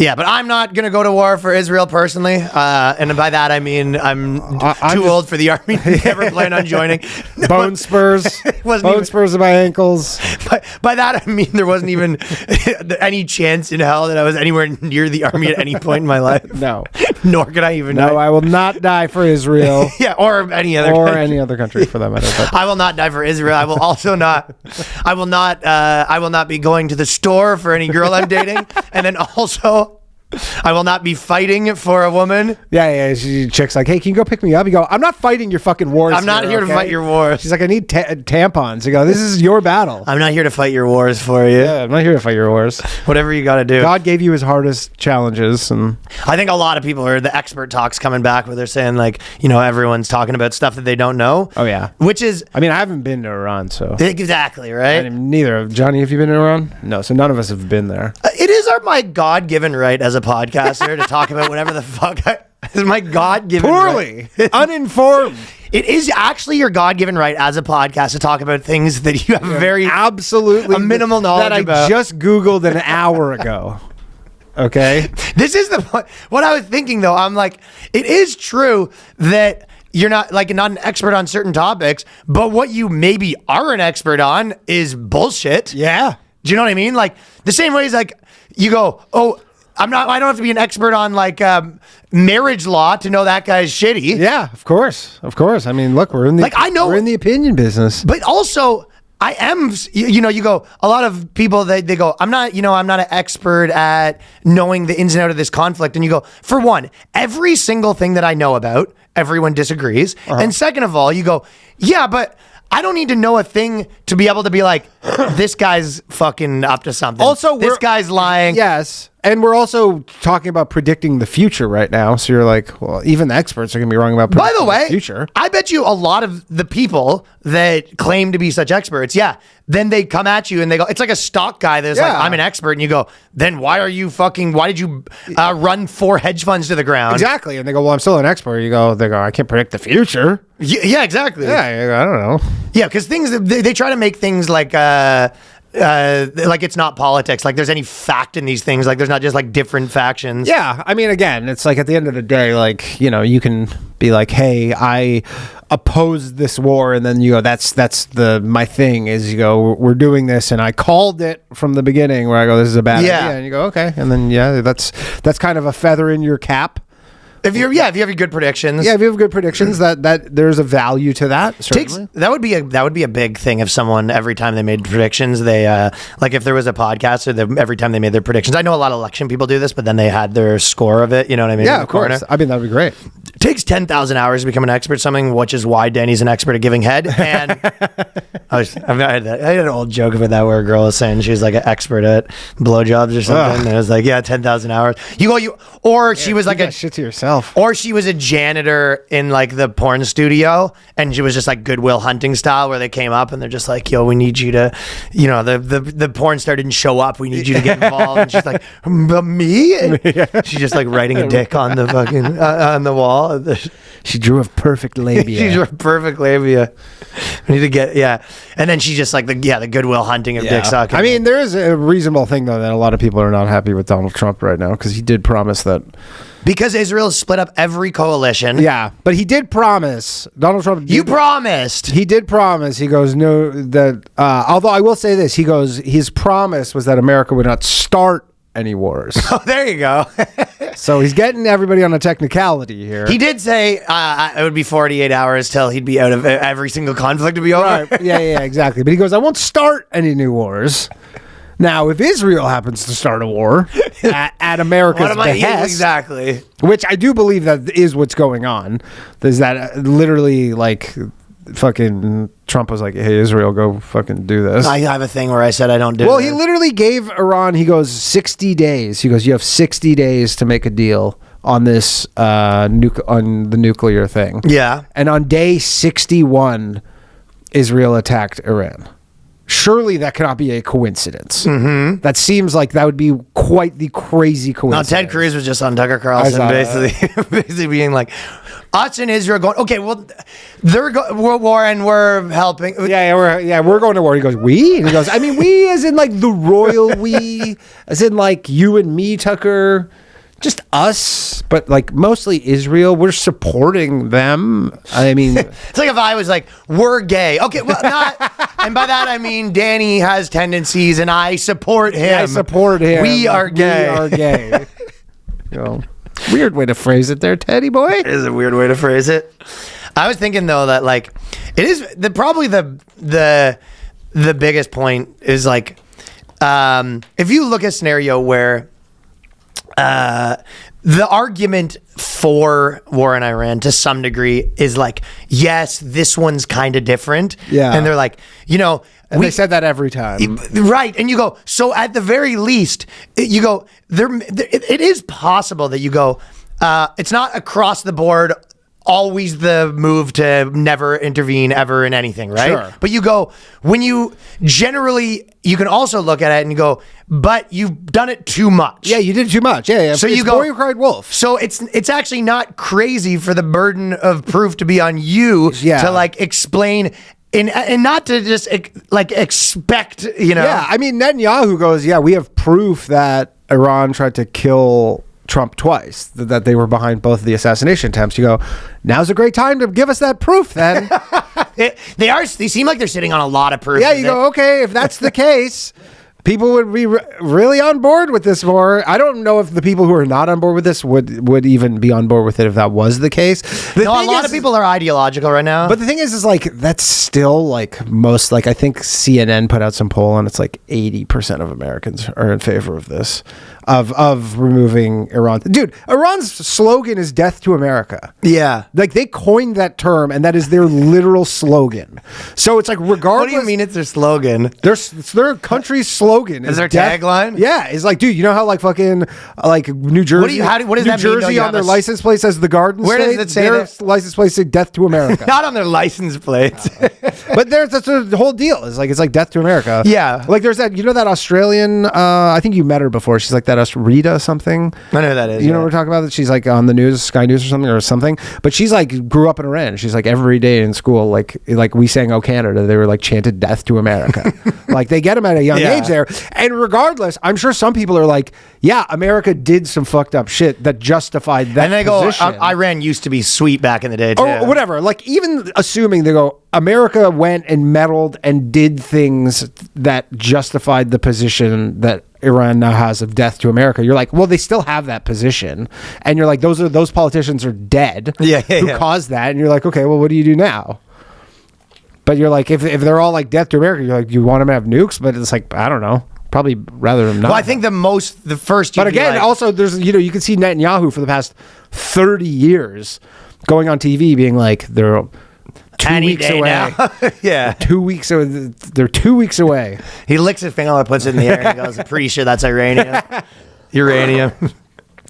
Yeah, but I'm not going to go to war for Israel personally. And by that, I mean I'm too old for the army. Never plan on joining. Bone spurs. Spurs in my ankles. By that, I mean there wasn't even any chance in hell that I was anywhere near the army at any point in my life. No. Nor could I even No, die. I will not die for Israel. Yeah, or any other or country. any other country for that matter. But. I will not die for Israel. I will also not. I will not be going to the store for any girl I'm dating, and then also. I will not be fighting for a woman. Yeah. Chick's like, hey, can you go pick me up? You go, I'm not fighting your fucking wars. I'm not here to fight your wars. She's like, I need tampons. You go, this is your battle. I'm not here to fight your wars for you. Yeah, I'm not here to fight your wars. Whatever you got to do. God gave you his hardest challenges. And I think a lot of people are the expert talks coming back where they're saying like, everyone's talking about stuff that they don't know. Oh, yeah. Which is... I mean, I haven't been to Iran, so... Exactly, right? Neither. Johnny, have you been to Iran? No, so none of us have been there. It is my God-given right as a podcaster to talk about whatever the fuck is my God-given Poorly. right. Uninformed. It is actually your God-given right as a podcast to talk about things that you have absolutely a minimal knowledge that I about. just Googled an hour ago. Okay. This is the point. What I was thinking though, I'm like, it is true that you're not an expert on certain topics, but what you maybe are an expert on is bullshit. Yeah. Do you know what I mean? Like the same way as like you go, oh, I don't have to be an expert on like marriage law to know that guy's shitty. Yeah, of course. I mean, look, we're in the we're in the opinion business. But also I am, you go, a lot of people, they go, I'm not an expert at knowing the ins and outs of this conflict. And you go, for one, every single thing that I know about, everyone disagrees. Uh-huh. And second of all, you go, yeah, but I don't need to know a thing to be able to be like, this guy's fucking up to something. Also, this guy's lying. Yes. And we're also talking about predicting the future right now. So you're like, well, even the experts are going to be wrong about predicting the future. I bet you a lot of the people that claim to be such experts, then they come at you and they go, it's like a stock guy that's like, I'm an expert. And you go, then why did you run 4 hedge funds to the ground? Exactly. And they go, well, I'm still an expert. They go, I can't predict the future. Yeah, exactly. Yeah, I don't know. Yeah, because they try to make things like it's not politics. Like there's any fact in these things. Like there's not just like different factions. Yeah, I mean, again, it's like at the end of the day, like you can be like, hey, I oppose this war, and then you go, that's my thing is you go, we're doing this, and I called it from the beginning where I go, this is a bad idea, and you go, okay, and then that's kind of a feather in your cap. If you have good predictions. Yeah, if you have good predictions, that there's a value to that. Certainly. That would be a big thing if someone every time they made predictions, they like if there was a podcaster every time they made their predictions. I know a lot of election people do this, but then they had their score of it. You know what I mean? Yeah, of course. I mean, that'd be great. It takes 10,000 hours to become an expert at something, which is why Danny's an expert at giving head. And I had an old joke about that where a girl was saying she's like an expert at blowjobs or something. And I was like, 10,000 hours. She was like a shit to yourself. Or she was a janitor in like the porn studio, and she was just like Goodwill Hunting style, where they came up and they're just like, "Yo, we need you to, the porn star didn't show up. We need you to get involved." And she's like, "But me?" And she's just like writing a dick on the fucking on the wall. She drew a perfect labia. She drew a perfect labia. We need to get and then she's just like the Goodwill Hunting of dick sucking. I mean, there is a reasonable thing though that a lot of people are not happy with Donald Trump right now because he did promise that. Because Israel split up every coalition. Yeah, but he did promise. Donald Trump. You promised. He did promise. He goes, no, that, although I will say this, he goes, his promise was that America would not start any wars. Oh, there you go. So he's getting everybody on a technicality here. He did say it would be 48 hours till he'd be out of every single conflict to be over. Right. Yeah, exactly. But he goes, I won't start any new wars. Now, if Israel happens to start a war at America's behest, exactly, which I do believe that is what's going on, is that literally like fucking Trump was like, "Hey, Israel, go fucking do this." I have a thing where I said I don't do. Well, this. he literally gave Iran. He goes 60 days. He goes, you have 60 days to make a deal on this on the nuclear thing. Yeah, and on day 61, Israel attacked Iran. surely that cannot be a coincidence. That seems like that would be quite the crazy No, coincidence. Ted Cruz was just on Tucker Carlson, basically being like, us in Israel going, okay, well, they're world war and we're helping. We're going to war. He goes, we? And he goes, I mean, we as in like the royal we, as in like you and me, Tucker. Just us, but like mostly Israel. We're supporting them. I mean, it's like if I was like, we're gay. Okay, well, not, and by that I mean Danny has tendencies and I support him. I support him. We are gay. We are gay. You know, weird way to phrase it there, Teddy boy. It is a weird way to phrase it. I was thinking though that like it is probably the biggest point is like if you look at a scenario where the argument for war in Iran to some degree is like, yes, this one's kind of different. Yeah. And they're like, you know, they said that every time. Right. And you go, so at the very least, you go, it is possible that you go, it's not across the board always the move to never intervene ever in anything, right? Sure. But you go, when you generally, you can also look at it and you go, but you've done it too much. Yeah, you did too much. Yeah. So you go, boy who cried wolf. So it's actually not crazy for the burden of proof to be on you to like explain and not to just like expect, you know. Yeah, I mean, Netanyahu goes, yeah, we have proof that Iran tried to kill Trump twice, that they were behind both of the assassination attempts. You go, now's a great time to give us that proof then. They seem like they're sitting on a lot of proof. Yeah, you go, okay, if that's the case, people would be really on board with this more. I don't know if the people who are not on board with this would even be on board with it if that was the case. A lot of people are ideological right now. But the thing is like, that's still like most, like I think CNN put out some poll and it's like 80% of Americans are in favor of this. Of removing Iran. Dude, Iran's slogan is death to America. Yeah. Like they coined that term and that is their literal slogan. So it's like regardless. What do you mean it's their slogan? It's their country's slogan. Is their tagline? Yeah. It's like, dude, you know how like fucking like New Jersey. What does New that Jersey mean? on their license plate says the Garden Where State. does it say their that? license plate says death to America. Not on their license plates. But that's the whole deal. It's like death to America. Yeah. Like there's that, you know, that Australian, I think you met her before. She's like that Rita something. I know who that is. You know what we're talking about? She's like on the news, Sky News or something. But she's like grew up in Iran. She's like every day in school, like we sang "Oh Canada," they were like chanted "Death to America." Like they get them at a young age there. And regardless, I'm sure some people are like, yeah, America did some fucked up shit that justified that. And they position. go, Iran used to be sweet back in the day too. Or whatever. Like even assuming they go, America went and meddled and did things that justified the position that Iran now has of death to America. You're like, well, they still have that position, and you're like, those politicians are dead. Who caused that? And you're like, okay, well, what do you do now? But you're like, if they're all like death to America, you're like, you want them to have nukes? But it's like, I don't know. Probably rather than not. Well, I think the first. But again, also there's you can see Netanyahu for the past 30 years going on TV being like they're 2 weeks away. Yeah, 2 weeks away. They're 2 weeks away. He licks his finger and puts it in the air and goes, "I'm pretty sure that's uranium." Uranium.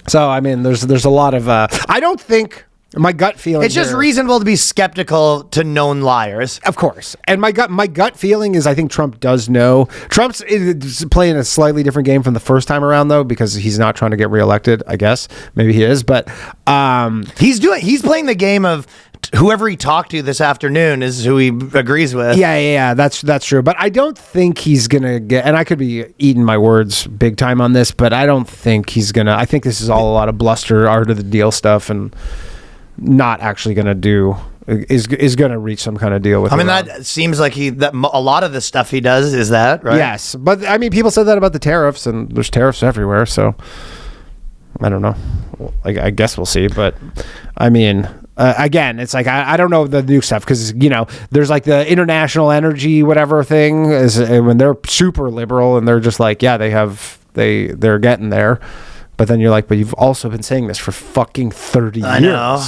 So I mean, there's a lot of. I don't think. My gut feeling. It's just reasonable to be skeptical to known liars. Of course. And my gut feeling is I think Trump does know. Trump's playing a slightly different game from the first time around, though, because he's not trying to get reelected, I guess. Maybe he is, but he's playing the game of whoever he talked to this afternoon is who he agrees with. Yeah, that's true. But I don't think he's gonna get, and I could be eating my words big time on this, but I don't think he's gonna. I think this is all a lot of bluster, art of the deal stuff, and not actually going to do is going to reach some kind of deal with. I mean, that seems like a lot of the stuff he does is that, right? Yes, but I mean, people said that about the tariffs, and there's tariffs everywhere. So I don't know. I guess we'll see. But I mean, again, it's like I don't know the new stuff because there's like the international energy whatever thing is when they're super liberal and they're just like they're getting there. But then you're like, but you've also been saying this for fucking 30 years. I know.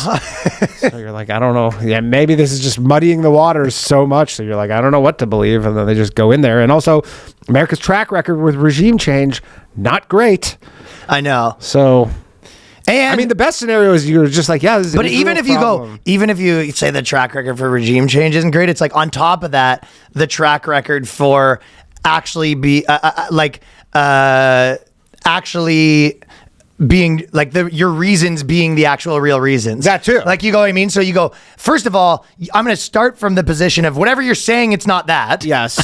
So you're like, I don't know. Yeah, maybe this is just muddying the waters so much. So you're like, I don't know what to believe. And then they just go in there. And also, America's track record with regime change, not great. I know. So. And I mean, the best scenario is you're just like, yeah, this is but a even real if you problem. go, even if you say the track record for regime change isn't great, it's like on top of that, the track record for actually actually being like your reasons being the actual real reasons. That too. Like you go, what I mean? So you go, first of all, I'm going to start from the position of whatever you're saying, it's not that. Yes.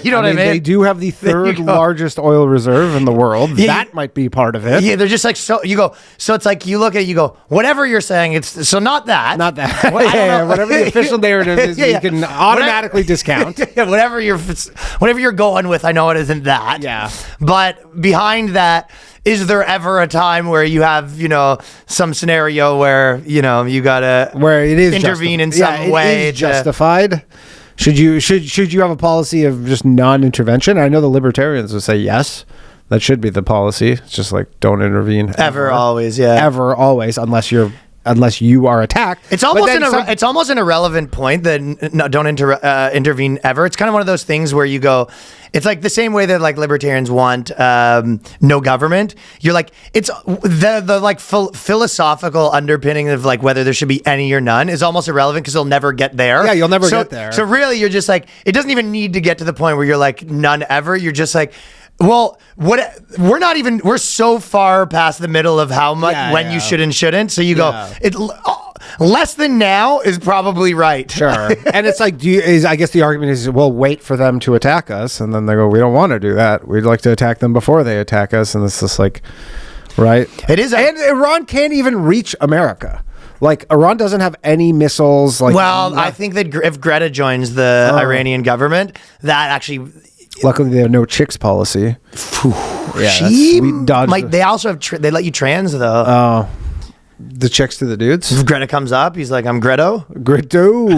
You know what I mean? They do have the There you third go. largest oil reserve in the world. Yeah, That might be part of it. Yeah, they're just like, so you go, so it's like you look at it, you go, whatever you're saying, it's so not that. Not that. What- I don't know. Whatever the official narrative is, Yeah, we yeah. can automatically discount. Yeah, whatever you're going with, I know it isn't that. Yeah. But behind that, is there ever a time where you have, some scenario where, you gotta Where it is intervene in Yeah, some it way is justified. Should you have a policy of just non-intervention? I know the libertarians would say yes. That should be the policy. It's just like don't intervene ever, always, yeah. ever, always, unless you are attacked. It's almost it's almost an irrelevant point that don't intervene ever. It's kind of one of those things where you go, it's like the same way that like libertarians want no government. You're like, it's the like philosophical underpinning of like whether there should be any or none is almost irrelevant because they'll never get there. Yeah, you'll never get there. So really, you're just like, it doesn't even need to get to the point where you're like none ever. You're just like, well, we're so far past the middle of how much when you should and shouldn't. So you go, less than now is probably right. Sure. And it's like, I guess the argument is, well, wait for them to attack us. And then they go, we don't want to do that. We'd like to attack them before they attack us. And it's just like, right. It is. And Iran can't even reach America. Like, Iran doesn't have any missiles. Like, well, I think that if Greta joins the Iranian government, that actually... Luckily, they have no chicks policy. We dodged. They also have. They let you trans though. Oh, the chicks to the dudes. If Greta comes up, he's like, "I'm Greto." Greto.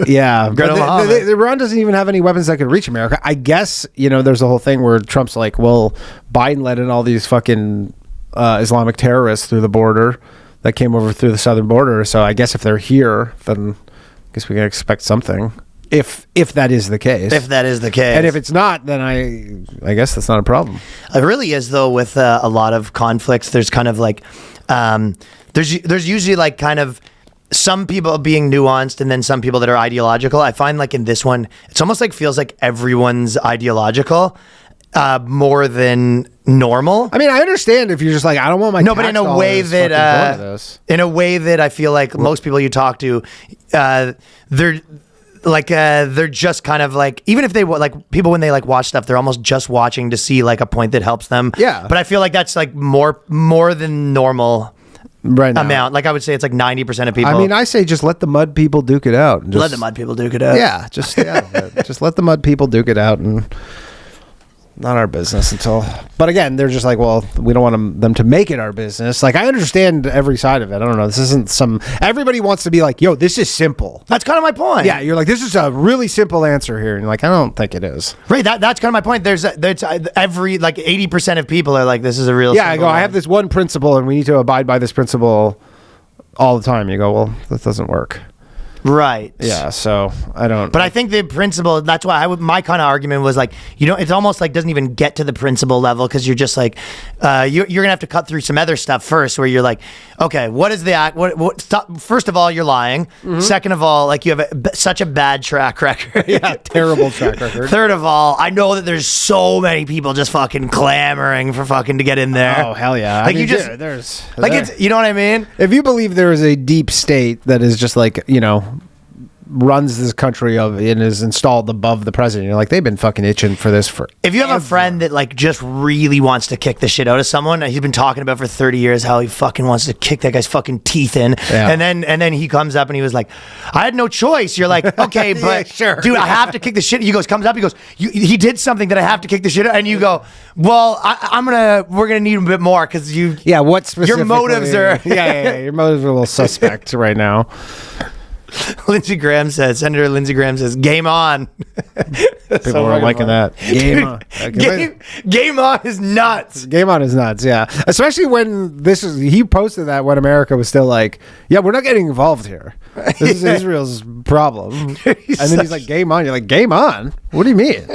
Yeah, Greto. Iran doesn't even have any weapons that could reach America. I guess there's a whole thing where Trump's like, "Well, Biden let in all these fucking Islamic terrorists through the border that came over through the southern border. So I guess if they're here, then I guess we can expect something." If that is the case. If that is the case. And if it's not, then I guess that's not a problem. It really is, though, with a lot of conflicts. There's kind of like, there's usually like kind of some people being nuanced and then some people that are ideological. I find like in this one, it's almost like feels like everyone's ideological more than normal. I mean, I understand if you're just like, I don't want my but in a way that I feel like most people you talk to, they're just kind of like, even if they like people when they like watch stuff, they're almost just watching to see like a point that helps them. Yeah. But I feel like that's like more than normal right now. amount. Like I would say it's like 90% of people. I mean, I say just let the mud people duke it out. Let the mud people duke it out. Yeah, just let the mud people duke it out, and not our business until. But again, they're just like, well, we don't want them to make it our business. Like, I understand every side of it. I don't know. This isn't everybody wants to be like, yo, this is simple. That's kind of my point. Yeah, you're like, this is a really simple answer here, and you're like, I don't think it is. Right. That's kind of my point. There's every like 80% of people are like, this is a real. Yeah, I go, I have this one principle, and we need to abide by this principle all the time. You go, well, that doesn't work. Right. Yeah, so I don't. But I think the principle, that's why my kind of argument was like, it's almost like doesn't even get to the principle level because you're just like, you're going to have to cut through some other stuff first where you're like, okay, what is the act? First of all, you're lying. Mm-hmm. Second of all, like you have such a bad track record. Yeah, terrible track record. Third of all, I know that there's so many people just fucking clamoring for fucking to get in there. Oh, hell yeah. Like it's, you know what I mean? If you believe there is a deep state that is just like, runs this country and is installed above the president, you're like, they've been fucking itching for this for. If you have a friend that like just really wants to kick the shit out of someone, he's been talking about for 30 years how he fucking wants to kick that guy's fucking teeth in, and then he comes up and he was like, I had no choice. You're like, okay, but yeah, sure. Dude, I have to kick the shit. He goes, he did something that I have to kick the shit out, and you go, well, we're gonna need a bit more because what specifically? Your motives are your motives are a little suspect right now. Senator Lindsey Graham says, game on. People are liking that. Game on. Game on is nuts. Game on is nuts, yeah. Especially when he posted that when America was still like, yeah, we're not getting involved here. This is Israel's problem. And then he's like, game on. You're like, game on? What do you mean?